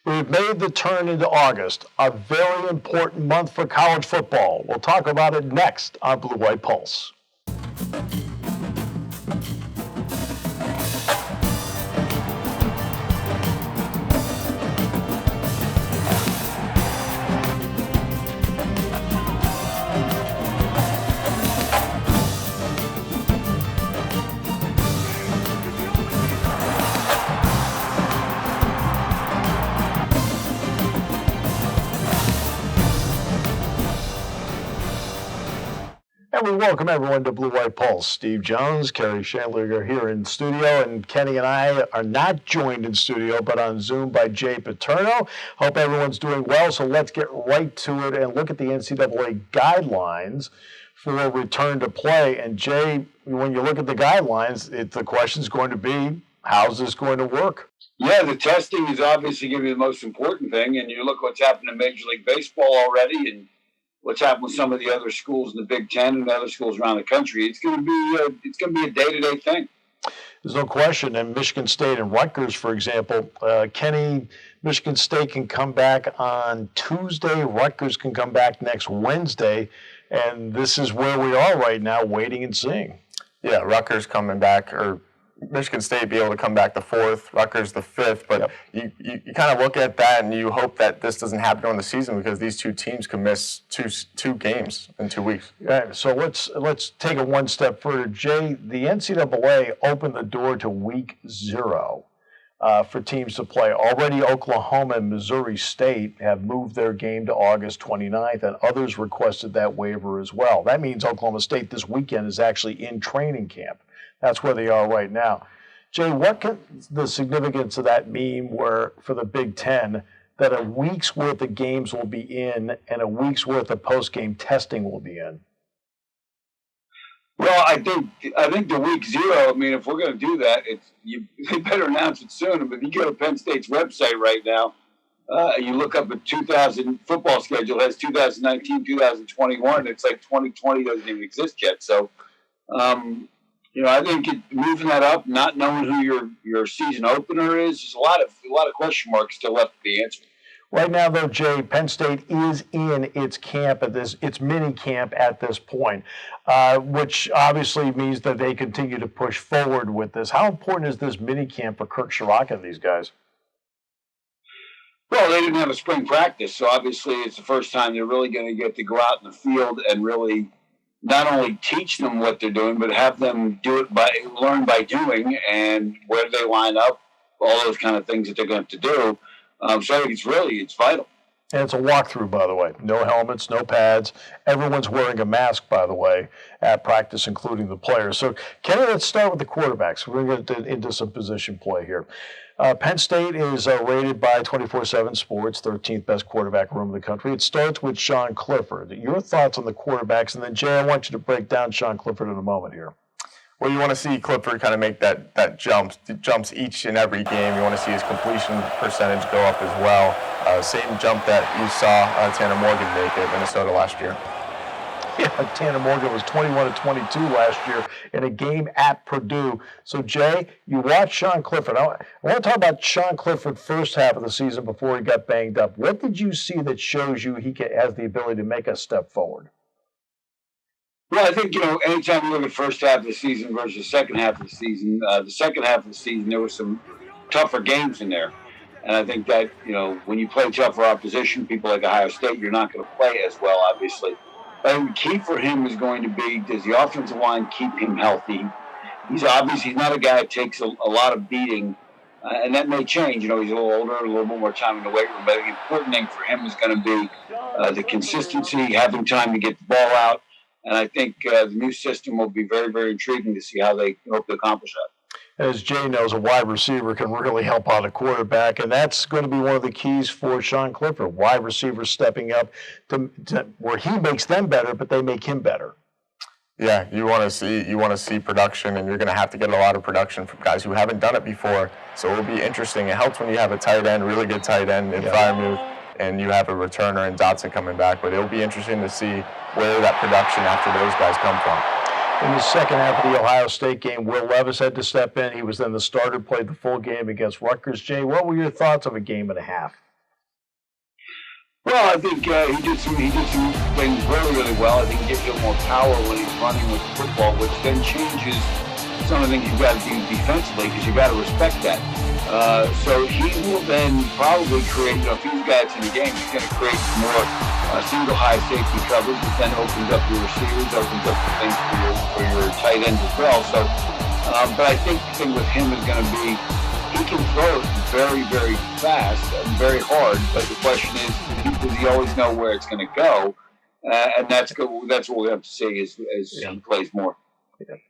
We've made the turn into August, a very important month for college football. We'll talk about it next on Blue White Pulse. And we welcome everyone to Blue White Pulse. Steve Jones, Kerry Schierlinger here in studio, and Kenny and I are not joined in studio, but on Zoom by Jay Paterno. Hope everyone's doing well, so let's get right to it and look at the NCAA guidelines for return to play. And Jay, when you look at the guidelines, the question's going to be, how's this going to work? Yeah, the testing is obviously going to be the most important thing, and you look what's happened in Major League Baseball already, and what's happened with some of the other schools in the Big Ten and other schools around the country. It's going to be a day-to-day thing. There's no question. And Michigan State and Rutgers, for example, Kenny, Michigan State can come back on Tuesday. Rutgers can come back next Wednesday. And this is where we are right now, waiting and seeing. Yeah, Rutgers coming back, or Michigan State be able to come back the 4th, Rutgers the 5th. But you kind of look at that and you hope that this doesn't happen during the season because these two teams can miss two games in 2 weeks. Yeah, so let's take it one step further. Jay, the NCAA opened the door to week 0 for teams to play. Already Oklahoma and Missouri State have moved their game to August 29th, and others requested that waiver as well. That means Oklahoma State this weekend is actually in training camp. That's where they are right now. Jay, what can the significance of that mean for the Big Ten, that a week's worth of games will be in and a week's worth of post-game testing will be in? Well, I think the week 0, I mean, if we're going to do that, they better announce it soon. But if you go to Penn State's website right now, you look up a 2000 football schedule, it has 2019, 2021. It's like 2020 doesn't even exist yet. So, I think moving that up, not knowing who your season opener is, there's a lot of question marks still left to be answered. Right now, though, Jay, Penn State is in its camp its mini camp at this point, which obviously means that they continue to push forward with this. How important is this mini camp for Kirk Schierlinger and these guys? Well, they didn't have a spring practice, so obviously it's the first time they're really going to get to go out in the field and really not only teach them what they're doing, but have them learn by doing, and where do they line up, all those kind of things that they're going to have to do. So I think it's vital. And it's a walkthrough, by the way. No helmets, no pads. Everyone's wearing a mask, by the way, at practice, including the players. So, Kenny, let's start with the quarterbacks. We're going to get into some position play here. Penn State is rated by 24/7 Sports, 13th best quarterback room in the country. It starts with Sean Clifford. Your thoughts on the quarterbacks, and then, Jay, I want you to break down Sean Clifford in a moment here. Well, you want to see Clifford kind of make that jumps each and every game. You want to see his completion percentage go up as well. Same jump that you saw Tanner Morgan make at Minnesota last year. Yeah, Tanner Morgan was 21-22 last year in a game at Purdue. So, Jay, you watch Sean Clifford. I want to talk about Sean Clifford first half of the season before he got banged up. What did you see that shows you he has the ability to make a step forward? Well, I think, anytime you look at first half of the season versus second half of the season, there were some tougher games in there. And I think that, when you play tougher opposition, people like Ohio State, you're not going to play as well, obviously. But I think the key for him is going to be, does the offensive line keep him healthy? He's not a guy that takes a lot of beating, and that may change. He's a little older, a little bit more time in the weight room. But the important thing for him is going to be the consistency, having time to get the ball out. And I think the new system will be very, very intriguing to see how they hope to accomplish that. As Jay knows, a wide receiver can really help out a quarterback, and that's going to be one of the keys for Sean Clifford. Wide receivers stepping up to where he makes them better, but they make him better. Yeah, you want to see production, and you're going to have to get a lot of production from guys who haven't done it before. So it will be interesting. It helps when you have a tight end, really good tight end in Freiermuth, and you have a returner in Dotson coming back. But it'll be interesting to see where that production after those guys come from. In the second half of the Ohio State game, Will Levis had to step in. He was then the starter, played the full game against Rutgers. Jay, what were your thoughts of a game and a half? Well, I think he did some things really, really well. I think he gives you more power when he's running with the football, which then changes some of the things you've got to do defensively because you've got to respect that. So he will then probably create, if he's got in the game, he's going to create more single high safety coverage, which then opens up your receivers, opens up the things for your tight ends as well. So, but I think the thing with him is going to be he can throw it very, very fast and very hard. But the question is, does he always know where it's going to go? And that's what we have to see as he plays more.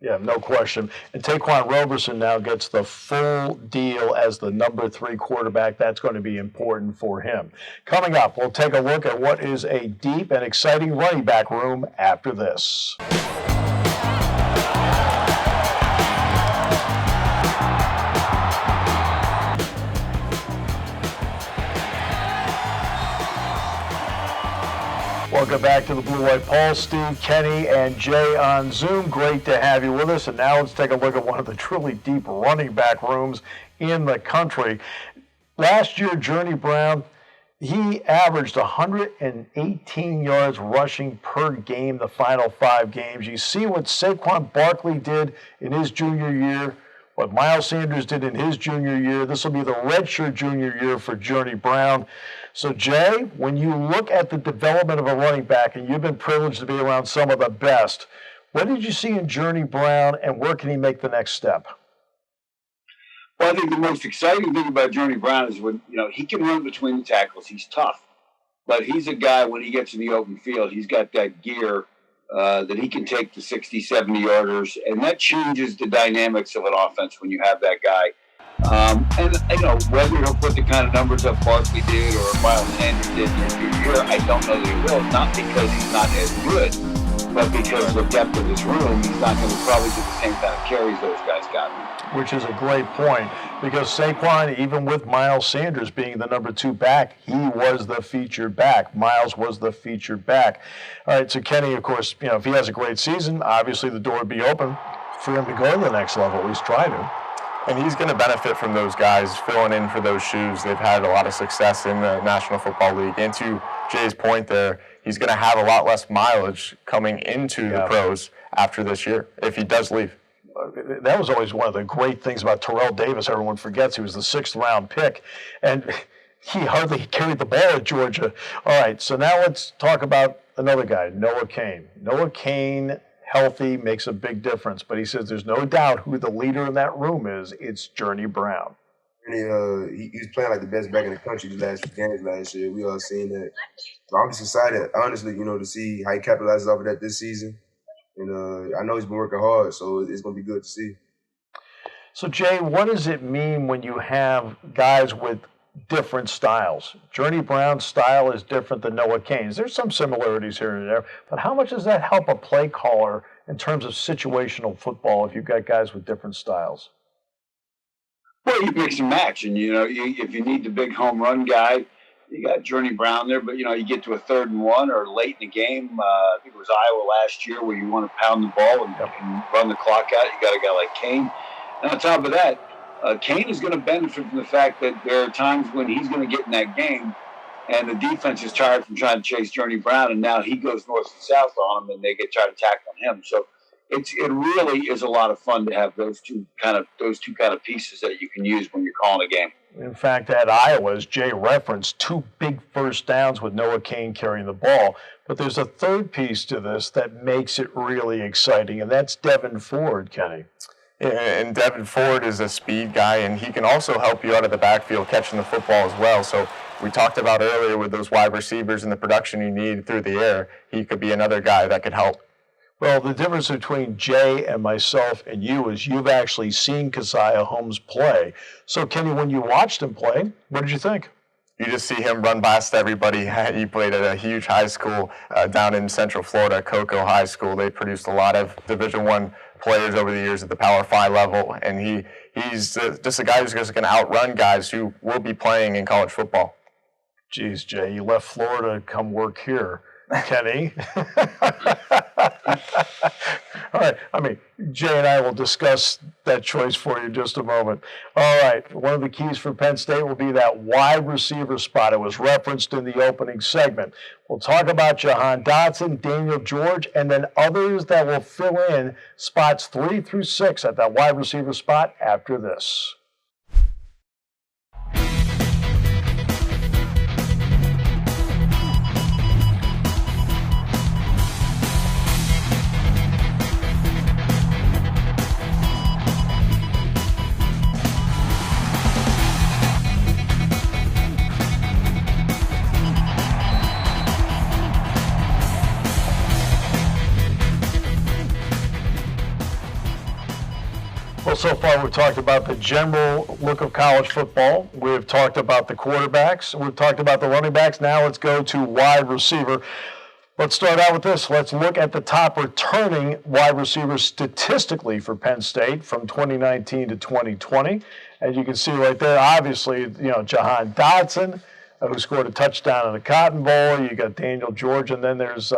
Yeah, no question. And Taquan Roberson now gets the full deal as the number 3 quarterback. That's going to be important for him. Coming up, we'll take a look at what is a deep and exciting running back room after this. Welcome back to the Blue White Pulse. Steve, Kenny, and Jay on Zoom. Great to have you with us. And now let's take a look at one of the truly deep running back rooms in the country. Last year, Journey Brown, he averaged 118 yards rushing per game the final 5 games. You see what Saquon Barkley did in his junior year, what Miles Sanders did in his junior year. This will be the redshirt junior year for Journey Brown. So, Jay, when you look at the development of a running back, and you've been privileged to be around some of the best, what did you see in Journey Brown, and where can he make the next step? Well, I think the most exciting thing about Journey Brown is when, he can run between the tackles. He's tough. But he's a guy, when he gets in the open field, he's got that gear that he can take the 60, 70-yarders, and that changes the dynamics of an offense when you have that guy. And whether he'll put the kind of numbers up Barkley did or Miles Sanders did in his year, I don't know that he will. Not because he's not as good, but because of the depth of his room, he's not going to probably get the same kind of carries those guys got. Which is a great point, because Saquon, even with Miles Sanders being the number 2 back, he was the featured back. Miles was the featured back. All right, so Kenny, of course, if he has a great season, obviously the door would be open for him to go to the next level, at least try to. And he's going to benefit from those guys filling in for those shoes. They've had a lot of success in the National Football League. And to Jay's point there, he's going to have a lot less mileage coming into the pros after this year, if he does leave. That was always one of the great things about Terrell Davis. Everyone forgets he was the 6th-round pick, and he hardly carried the ball at Georgia. All right, so now let's talk about another guy, Noah Cain. Noah Cain, healthy, makes a big difference, but he says there's no doubt who the leader in that room is. It's Journey Brown. And he was playing like the best back in the country the last few games last year. We all seen that. So I'm just excited, honestly, to see how he capitalizes off of that this season. And I know he's been working hard, so it's going to be good to see. So, Jay, what does it mean when you have guys with different styles? Journey Brown's style is different than Noah Cain's. There's some similarities here and there, but how much does that help a play caller in terms of situational football if you've got guys with different styles? Well, you mix and match, and if you need the big home run guy, you got Journey Brown there, but you get to a 3rd and 1 or late in the game. I think it was Iowa last year where you want to pound the ball and run the clock out. You got a guy like Cain, and on top of that, Cain is going to benefit from the fact that there are times when he's going to get in that game, and the defense is tired from trying to chase Journey Brown, and now he goes north and south on him, and they get try to tackle him. So it really is a lot of fun to have those two kind of pieces that you can use when you're calling a game. In fact, at Iowa, as Jay referenced, 2 big first downs with Noah Cain carrying the ball. But there's a third piece to this that makes it really exciting, and that's Devin Ford, Kenny. Yeah, and Devin Ford is a speed guy, and he can also help you out of the backfield catching the football as well. So we talked about earlier with those wide receivers and the production you need through the air, he could be another guy that could help. Well, the difference between Jay and myself and you is you've actually seen Keziah Holmes play. So, Kenny, when you watched him play, what did you think? You just see him run past everybody. He played at a huge high school down in Central Florida, Cocoa High School. They produced a lot of Division I players over the years at the Power 5 level, and he's just a guy who's just going to outrun guys who will be playing in college football. Geez, Jay, you left Florida to come work here. Kenny? All right. I mean, Jay and I will discuss that choice for you in just a moment. All right. One of the keys for Penn State will be that wide receiver spot. It was referenced in the opening segment. We'll talk about Jahan Dotson, Daniel George, and then others that will fill in spots 3 through 6 at that wide receiver spot after this. Well, so far we've talked about the general look of college football. We've talked about the quarterbacks. We've talked about the running backs. Now let's go to wide receiver. Let's start out with this. Let's look at the top returning wide receivers statistically for Penn State from 2019 to 2020. As you can see right there, obviously, Jahan Dotson, who scored a touchdown in the Cotton Bowl. You got Daniel George, and then there's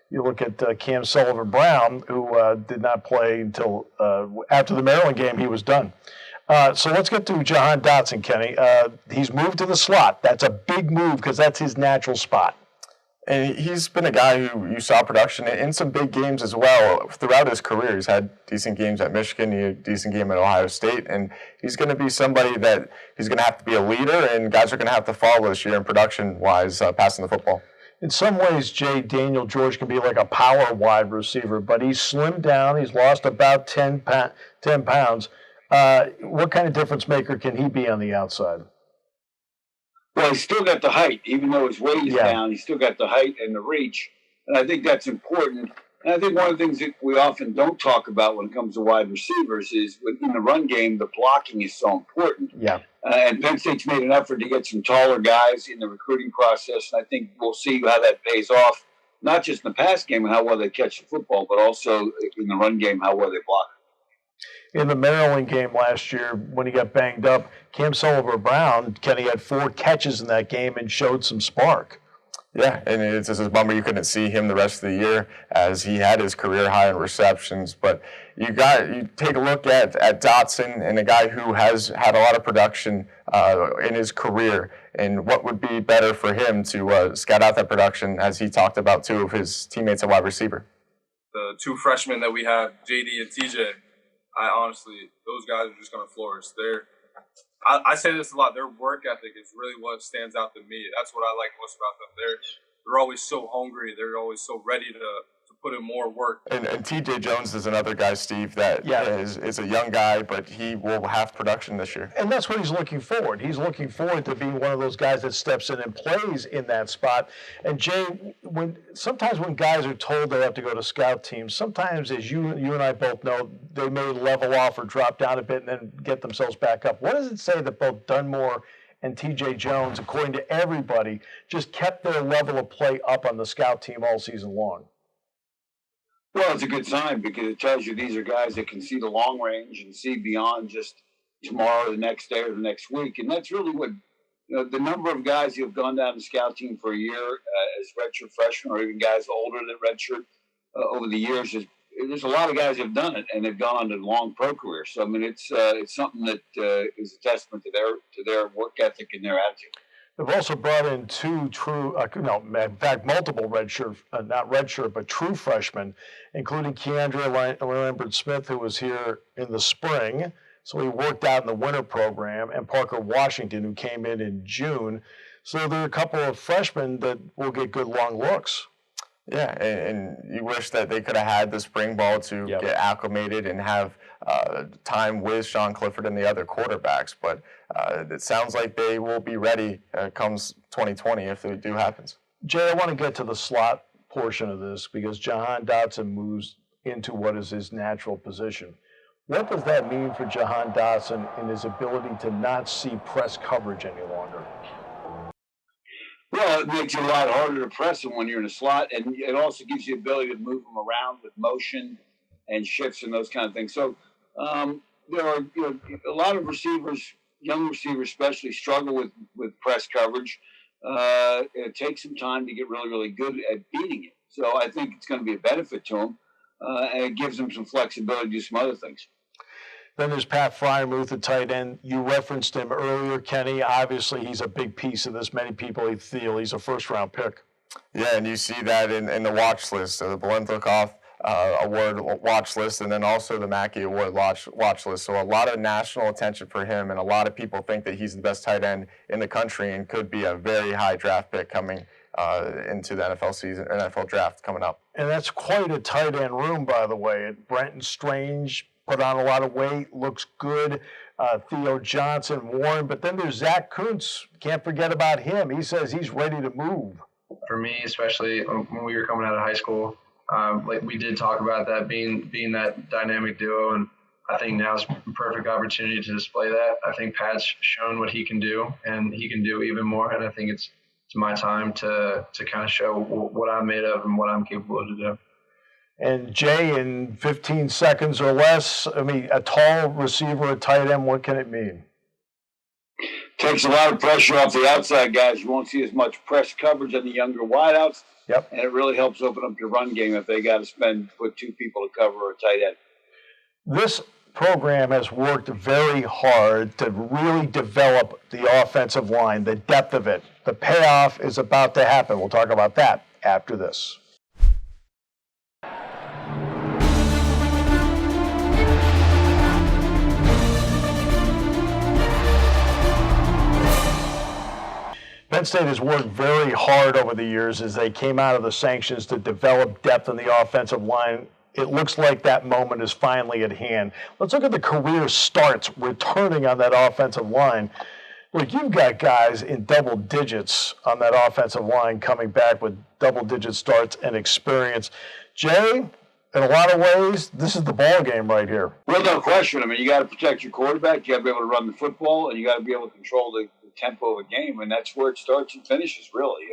you look at Cam Sullivan-Brown, who did not play until after the Maryland game. He was done. So let's get to Jahan Dotson, Kenny. He's moved to the slot. That's a big move because that's his natural spot. And he's been a guy who you saw production in some big games as well throughout his career. He's had decent games at Michigan, he had a decent game at Ohio State, and he's going to be somebody that he's going to have to be a leader, and guys are going to have to follow this year in production-wise, passing the football. In some ways, Jay, Daniel George can be like a power wide receiver, but he's slimmed down. He's lost about 10 pounds. What kind of difference maker can he be on the outside? Well, he's still got the height. Even though his weight is down, he's still got the height and the reach. And I think that's important. And I think one of the things that we often don't talk about when it comes to wide receivers is in the run game, the blocking is so important. Yeah. And Penn State's made an effort to get some taller guys in the recruiting process. And I think we'll see how that pays off, not just in the pass game and how well they catch the football, but also in the run game, how well they block. In the Maryland game last year, when he got banged up, Cam Sullivan-Brown, Kenny had 4 catches in that game and showed some spark. Yeah, and it's just a bummer you couldn't see him the rest of the year as he had his career high in receptions. But you take a look at Dotson, and a guy who has had a lot of production in his career, and what would be better for him to scout out that production, as he talked about 2 of his teammates at wide receiver. The 2 freshmen that we have, JD and TJ, those guys are just going to flourish. I say this a lot. Their work ethic is really what stands out to me. That's what I like most about them. They're always so hungry. They're always so ready to put in more work. And TJ Jones is another guy, Steve, that is a young guy, but he will have production this year. And that's what he's looking forward. He's looking forward to being one of those guys that steps in and plays in that spot. And Jay, sometimes when guys are told they have to go to scout teams, sometimes, as you and I both know, they may level off or drop down a bit and then get themselves back up. What does it say that both Dunmore and TJ Jones, according to everybody, just kept their level of play up on the scout team all season long? Well, it's a good sign because it tells you these are guys that can see the long range and see beyond just tomorrow, the next day, or the next week. And that's really what, the number of guys who have gone down the scout team for a year as redshirt freshmen, or even guys older than redshirt over the years, there's a lot of guys who have done it, and they've gone on to long pro careers. So, I mean, it's something that is a testament to their work ethic and their attitude. They've also brought in 2 true, in fact, multiple not redshirt, but true freshmen, including Keandre Lambert-Smith, who was here in the spring. So he worked out in the winter program, and Parker Washington, who came in June. So there are a couple of freshmen that will get good long looks. Yeah, and you wish that they could have had the spring ball to get acclimated and have time with Sean Clifford and the other quarterbacks. But it sounds like they will be ready comes 2020 if it do happens. Jay, I want to get to the slot portion of this because Jahan Dotson moves into what is his natural position. What does that mean for Jahan Dotson in his ability to not see press coverage any longer? Well, it makes it a lot harder to press him when you're in a slot, and it also gives you the ability to move him around with motion and shifts and those kind of things. So there are a lot of receivers, young receivers especially, struggle with press coverage. It takes some time to get really, really good at beating it. So I think it's going to be a benefit to him. and it gives him some flexibility to do some other things. Then there's Pat Fryermuth, the tight end. You referenced him earlier, Kenny. Obviously, he's a big piece of this. Many people feel he's a first-round pick. Yeah, and you see that in the watch list, the Biletnikoff Award watch list, and then also the Mackey Award watch list. So a lot of national attention for him, and a lot of people think that he's the best tight end in the country and could be a very high draft pick coming into the NFL draft coming up. And that's quite a tight end room, by the way. Brenton Strange put on a lot of weight, looks good. Theo Johnson, Warren, but then there's Zach Kuntz. Can't forget about him. He says he's ready to move. For me, especially when we were coming out of high school, like we did talk about that being that dynamic duo, and I think now's a perfect opportunity to display that. I think Pat's shown what he can do, and he can do even more, and I think it's my time to kind of show what I'm made of and what I'm capable to do. And Jay, in 15 seconds or less, I mean, a tall receiver, a tight end, what can it mean? Takes a lot of pressure off the outside guys. You won't see as much press coverage on the younger wideouts. Yep. And it really helps open up your run game if they got to put two people to cover a tight end. This program has worked very hard to really develop the offensive line, the depth of it. The payoff is about to happen. We'll talk about that after this. Penn State has worked very hard over the years as they came out of the sanctions to develop depth in the offensive line. It looks like that moment is finally at hand. Let's look at the career starts returning on that offensive line. Look, you've got guys in double digits on that offensive line coming back with double-digit starts and experience. Jay, in a lot of ways, this is the ball game right here. Well, no question. I mean, you got to protect your quarterback. You got to be able to run the football, and you got to be able to control the tempo of a game, and that's where it starts and finishes, really.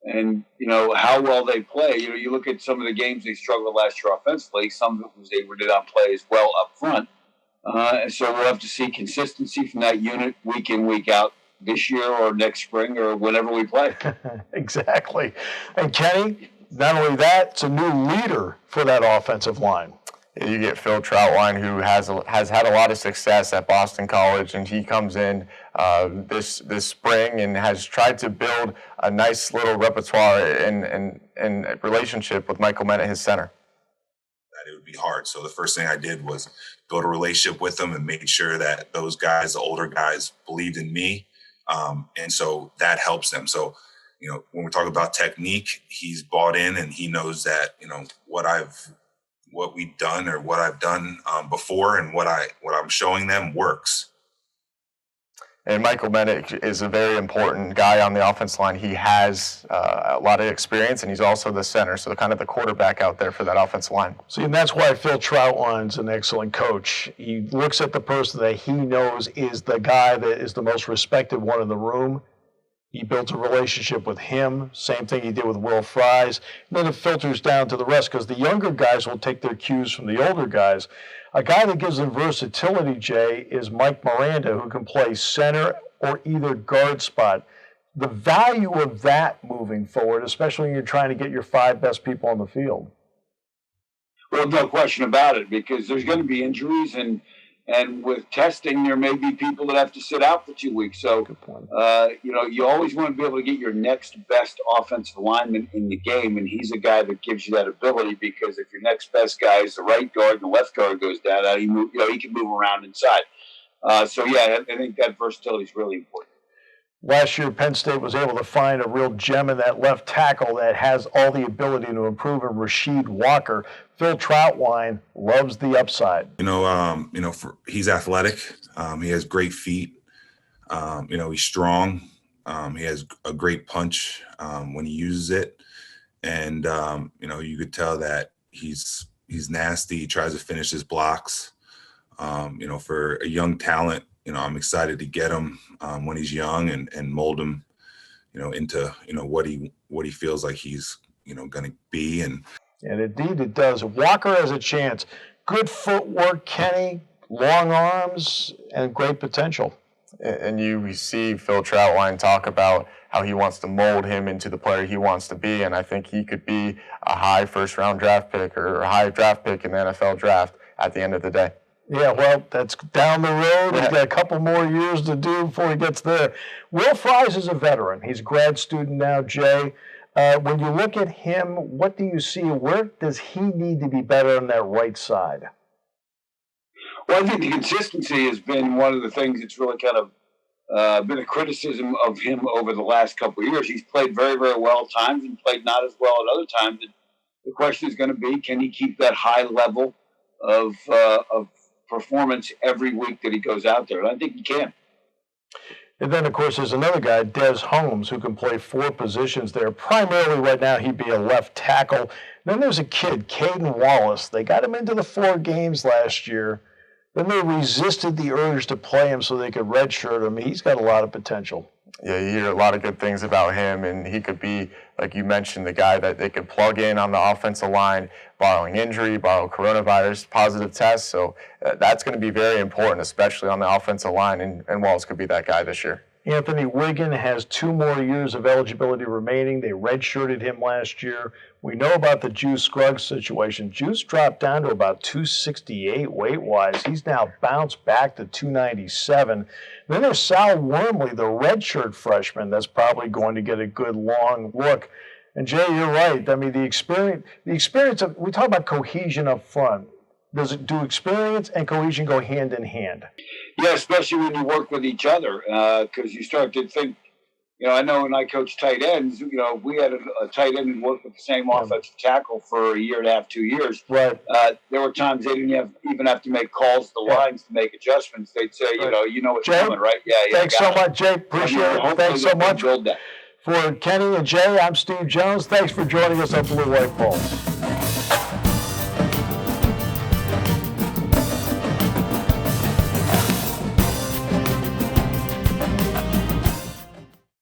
And you know how well they play. You know, you look at some of the games they struggled last year offensively. Some of it was they did not play as well up front. And so we'll have to see consistency from that unit week in, week out this year or next spring or whenever we play. Exactly. And Kenny, not only that, it's a new leader for that offensive line. You get Phil Troutwine, who has had a lot of success at Boston College, and he comes in this spring and has tried to build a nice little repertoire and relationship with Michael Bennett, his center. That it would be hard. So the first thing I did was build a relationship with them and made sure that those guys, the older guys, believed in me, and so that helps them. So, you know, when we're talking about technique, he's bought in and he knows that, you know, what we've done or what I've done before and what I'm showing them works. And Michael Bennett is a very important guy on the offense line. He has a lot of experience, and he's also the center, so kind of the quarterback out there for that offensive line. See, and that's why Phil Troutwine's an excellent coach. He looks at the person that he knows is the guy that is the most respected one in the room. He built a relationship with him, same thing he did with Will Fries. And then it filters down to the rest because the younger guys will take their cues from the older guys. A guy that gives them versatility, Jay, is Mike Miranda, who can play center or either guard spot. The value of that moving forward, especially when you're trying to get your five best people on the field. Well, no question about it, because there's going to be injuries, and with testing, there may be people that have to sit out for 2 weeks. So, Good point. You know, you always want to be able to get your next best offensive lineman in the game, and he's a guy that gives you that ability, because if your next best guy is the right guard and the left guard goes down, he can move around inside. So, yeah, I think that versatility is really important. Last year, Penn State was able to find a real gem in that left tackle that has all the ability to improve in Rasheed Walker. Phil Troutwine loves the upside. He's athletic. He has great feet. He's strong. He has a great punch when he uses it. And, you could tell that he's nasty. He tries to finish his blocks. For a young talent, I'm excited to get him when he's young and mold him, into, what he feels like he's, going to be. And indeed it does. Walker has a chance. Good footwork, Kenny, long arms, and great potential. And you see Phil Troutwine talk about how he wants to mold him into the player he wants to be, and I think he could be a high first-round draft pick or a high draft pick in the NFL draft at the end of the day. Yeah, well, that's down the road. He's got a couple more years to do before he gets there. Will Fries is a veteran. He's a grad student now, Jay. When you look at him, what do you see? Where does he need to be better on that right side? Well, I think the consistency has been one of the things that's really kind of been a criticism of him over the last couple of years. He's played very, very well at times and played not as well at other times. And the question is going to be, can he keep that high level of performance every week that he goes out there? And I think he can. And then, of course, there's another guy, Des Holmes, who can play 4 positions there. Primarily right now, he'd be a left tackle. Then there's a kid, Caden Wallace. They got him into the 4 games last year. Then they resisted the urge to play him so they could redshirt him. He's got a lot of potential. Yeah, you hear a lot of good things about him, and he could be, like you mentioned, the guy that they could plug in on the offensive line, barring injury, barring coronavirus positive tests. So that's going to be very important, especially on the offensive line, and Wallace could be that guy this year. Anthony Wiggin has 2 more years of eligibility remaining. They redshirted him last year. We know about the Juice Scruggs situation. Juice dropped down to about 268 weight-wise. He's now bounced back to 297. Then there's Sal Wormley, the redshirt freshman, that's probably going to get a good long look. And Jay, you're right. I mean, the experience of, we talk about cohesion up front. Do experience and cohesion go hand in hand? Yeah, especially when you work with each other, because you start to think, I know when I coached tight ends, we had a tight end who worked with the same offensive tackle for a year and a half, 2 years. Right. There were times they didn't even have to make calls to the lines to make adjustments. They'd say, you know what's coming, right? Yeah. Thanks so much, Jay. Appreciate it. Thanks so much. For Kenny and Jay, I'm Steve Jones. Thanks for joining us on Blue White Pulse.